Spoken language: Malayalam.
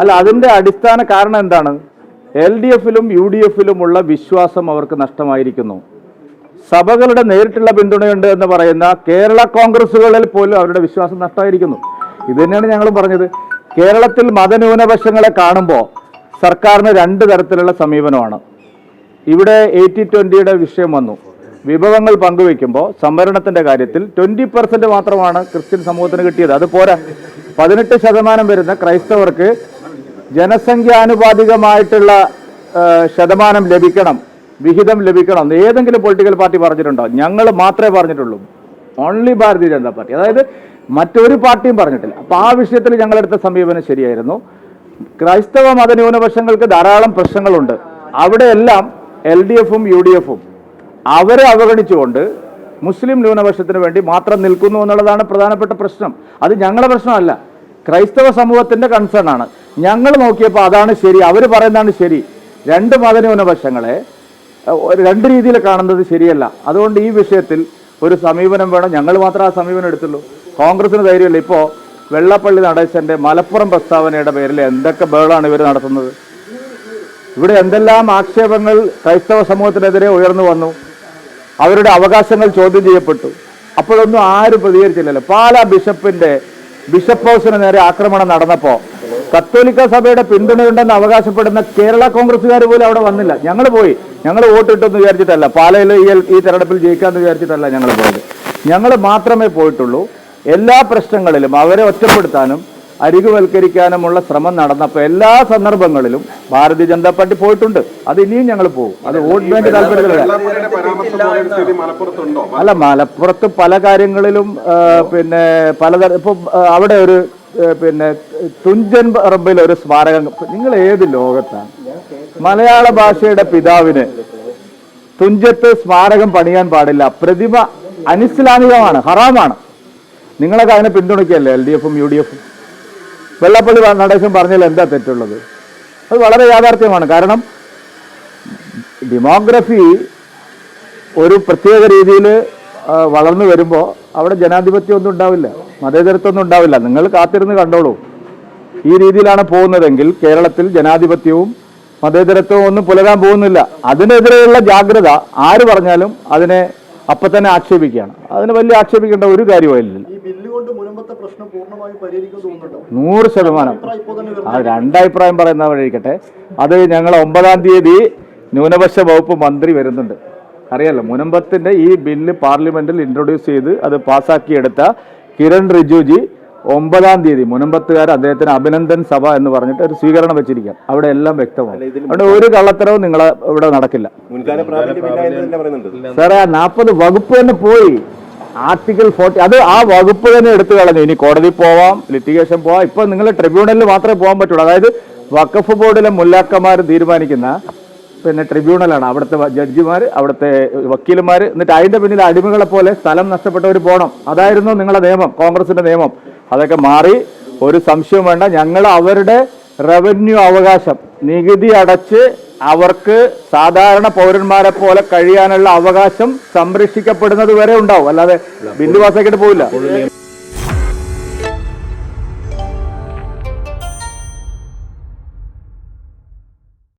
അല്ല, അതിന്റെ അടിസ്ഥാന കാരണം എന്താണ്? LDF-ലും UDF-ലുമുള്ള വിശ്വാസം അവർക്ക് നഷ്ടമായിരിക്കുന്നു. സഭകളുടെ നേരിട്ടുള്ള പിന്തുണയുണ്ട് എന്ന് പറയുന്ന കേരള കോൺഗ്രസുകളിൽ പോലും അവരുടെ വിശ്വാസം നഷ്ടമായിരിക്കുന്നു. ഇത് തന്നെയാണ് ഞങ്ങൾ പറഞ്ഞത്. കേരളത്തിൽ മതന്യൂനപക്ഷങ്ങളെ കാണുമ്പോൾ സർക്കാരിന് രണ്ട് തരത്തിലുള്ള സമീപനമാണ്. ഇവിടെ 80-20യുടെ വിഷയം വന്നു. വിഭവങ്ങൾ പങ്കുവെക്കുമ്പോൾ സംവരണത്തിന്റെ കാര്യത്തിൽ 20% മാത്രമാണ് ക്രിസ്ത്യൻ സമൂഹത്തിന് കിട്ടിയത്. അത് പോരാ. 18% വരുന്ന ക്രൈസ്തവർക്ക് ജനസംഖ്യാനുപാതികമായിട്ടുള്ള ശതമാനം ലഭിക്കണം, വിഹിതം ലഭിക്കണം. ഏതെങ്കിലും പൊളിറ്റിക്കൽ പാർട്ടി പറഞ്ഞിട്ടുണ്ടോ? ഞങ്ങൾ മാത്രമേ പറഞ്ഞിട്ടുള്ളൂ. Only Bharatiya Janata party. അതായത് മറ്റൊരു പാർട്ടിയും പറഞ്ഞിട്ടില്ല. അപ്പോൾ ആ വിഷയത്തിൽ ഞങ്ങളെടുത്ത സമീപനം ശരിയായിരുന്നു. ക്രൈസ്തവ മതന്യൂനപക്ഷങ്ങൾക്ക് ധാരാളം പ്രശ്നങ്ങളുണ്ട്. അവിടെയെല്ലാം LDF-ഉം UDF-ഉം അവരെ അവഗണിച്ചുകൊണ്ട് മുസ്ലിം ന്യൂനപക്ഷത്തിന് വേണ്ടി മാത്രം നിൽക്കുന്നു എന്നുള്ളതാണ് പ്രധാനപ്പെട്ട പ്രശ്നം. അത് ഞങ്ങളുടെ പ്രശ്നമല്ല, ക്രൈസ്തവ സമൂഹത്തിൻ്റെ കൺസേൺ ആണ്. ഞങ്ങൾ നോക്കിയപ്പോൾ അതാണ് ശരി, അവർ പറയുന്നതാണ് ശരി. രണ്ട് മതന്യൂനപക്ഷങ്ങളെ രണ്ട് രീതിയിൽ കാണുന്നത് ശരിയല്ല. അതുകൊണ്ട് ഈ വിഷയത്തിൽ ഒരു സമീപനം വേണം. ഞങ്ങൾ മാത്രം ആ സമീപനം എടുത്തുള്ളൂ. കോൺഗ്രസിന് ധൈര്യമില്ല. ഇപ്പോൾ വെള്ളാപ്പള്ളി നടേശൻ്റെ മലപ്പുറം പ്രസ്താവനയുടെ പേരിൽ എന്തൊക്കെ ബഹളമാണ് ഇവർ നടത്തുന്നത്. ഇവിടെ എന്തെല്ലാം ആക്ഷേപങ്ങൾ ക്രൈസ്തവ സമൂഹത്തിനെതിരെ ഉയർന്നു വന്നു. അവരുടെ അവകാശങ്ങൾ ചോദ്യം ചെയ്യപ്പെട്ടു. അപ്പോഴൊന്നും ആരും പ്രതികരിച്ചില്ലല്ലോ. പാലാ ബിഷപ്പ് ഹൗസിന് നേരെ ആക്രമണം നടന്നപ്പോൾ കത്തോലിക്ക സഭയുടെ പിന്തുണയുണ്ടെന്ന് അവകാശപ്പെടുന്ന കേരള കോൺഗ്രസ്സുകാർ പോലും അവിടെ വന്നില്ല. ഞങ്ങൾ പോയി. ഞങ്ങൾ വോട്ടിട്ടെന്ന് വിചാരിച്ചിട്ടല്ല, പാലയിൽ ഈ തെരഞ്ഞെടുപ്പിൽ ജയിക്കാമെന്ന് വിചാരിച്ചിട്ടല്ല ഞങ്ങൾ പോയത്. ഞങ്ങൾ മാത്രമേ പോയിട്ടുള്ളൂ. എല്ലാ പ്രശ്നങ്ങളിലും അവരെ ഒറ്റപ്പെടുത്താനും അരികുവൽക്കരിക്കാനുമുള്ള ശ്രമം നടന്നപ്പോൾ എല്ലാ സന്ദർഭങ്ങളിലും ഭാരതീയ ജനതാ പാർട്ടി പോയിട്ടുണ്ട്. അത് ഇനിയും ഞങ്ങൾ പോകും. അത് വോട്ട് ബാങ്ക് താല്പര്യത്തിലല്ല. അല്ല, മലപ്പുറത്ത് പല കാര്യങ്ങളിലും പലതരം. ഇപ്പം അവിടെ ഒരു തുഞ്ചൻ പറമ്പിൽ ഒരു സ്മാരകം. നിങ്ങൾ ഏത് ലോകത്താണ്? മലയാള ഭാഷയുടെ പിതാവിന് തുഞ്ചത്ത് സ്മാരകം പണിയാൻ പാടില്ല. പ്രതിമ അനിസ്ലാമികമാണ്, ഹറാമാണ്. നിങ്ങളൊക്കെ അതിനെ പിന്തുണയ്ക്കല്ലേ LDF-ഉം UDF-ഉം? വെള്ളാപ്പള്ളി നടേശൻ പറഞ്ഞാൽ എന്താ തെറ്റുള്ളത്? അത് വളരെ യാഥാർത്ഥ്യമാണ്. കാരണം ഡെമോഗ്രഫി ഒരു പ്രത്യേക രീതിയിൽ വളർന്നു വരുമ്പോൾ അവിടെ ജനാധിപത്യം ഒന്നും ഉണ്ടാവില്ല, മതേതരത്വമൊന്നും ഉണ്ടാവില്ല. നിങ്ങൾ കാത്തിരുന്ന് കണ്ടോളൂ. ഈ രീതിയിലാണ് പോകുന്നതെങ്കിൽ കേരളത്തിൽ ജനാധിപത്യവും മതേതരത്വവും ഒന്നും പുലരാൻ പോകുന്നില്ല. അതിനെതിരെയുള്ള ജാഗ്രത ആര് പറഞ്ഞാലും അതിനെ അപ്പം തന്നെ ആക്ഷേപിക്കുകയാണ്. അതിന് വലിയ ആക്ഷേപിക്കേണ്ട ഒരു കാര്യമില്ല. 100%. ആ രണ്ടഭിപ്രായം പറയുന്ന വഴിക്കട്ടെ. അത് ഞങ്ങൾ 9-ാം തീയതി ന്യൂനപക്ഷ വകുപ്പ് മന്ത്രി വരുന്നുണ്ട്. അറിയാലോ, മുനമ്പത്തിന്റെ ഈ ബില്ല് പാർലമെന്റിൽ ഇൻട്രൊഡ്യൂസ് ചെയ്ത് അത് പാസ്സാക്കിയെടുത്ത കിരൺ റിജിജു 9-ാം തീയതി മുനമ്പത്തുകാർ അദ്ദേഹത്തിന് അഭിനന്ദൻ സഭ എന്ന് പറഞ്ഞിട്ട് ഒരു സ്വീകരണം വെച്ചിരിക്കാം. അവിടെ എല്ലാം വ്യക്തമാണ്. അവിടെ ഒരു കള്ളത്തരവും നിങ്ങളെ ഇവിടെ നടക്കില്ല. സാറേ, 40 വകുപ്പ് തന്നെ പോയി. ആർട്ടിക്കിൾ 40 അത് ആ വകുപ്പ് തന്നെ എടുത്തു കളഞ്ഞു. ഇനി കോടതി പോവാം, ലിറ്റിഗേഷൻ പോവാം. ഇപ്പൊ നിങ്ങൾ ട്രിബ്യൂണലിൽ മാത്രമേ പോകാൻ പറ്റുള്ളൂ. അതായത് വഖഫ് ബോർഡിലെ മുല്ലാക്കന്മാർ തീരുമാനിക്കുന്ന ട്രിബ്യൂണലാണ്. അവിടുത്തെ ജഡ്ജിമാർ, അവിടുത്തെ വക്കീലന്മാർ. എന്നിട്ട് അതിന്റെ പിന്നിൽ അടിമകളെ പോലെ സ്ഥലം നഷ്ടപ്പെട്ടവർ പോകണം. അതായിരുന്നു നിങ്ങളുടെ നിയമം, കോൺഗ്രസിന്റെ നിയമം. അതൊക്കെ മാറി. ഒരു സംശയം വേണ്ട. ഞങ്ങൾ അവരുടെ റവന്യൂ അവകാശം, നികുതി അടച്ച് അവർക്ക് സാധാരണ പൗരന്മാരെ പോലെ കഴിയാനുള്ള അവകാശം സംരക്ഷിക്കപ്പെടുന്നത് വരെ ഉണ്ടാവും. അല്ലാതെ ബില്ല് പാസ്സാക്കിയിട്ട് പോവില്ല.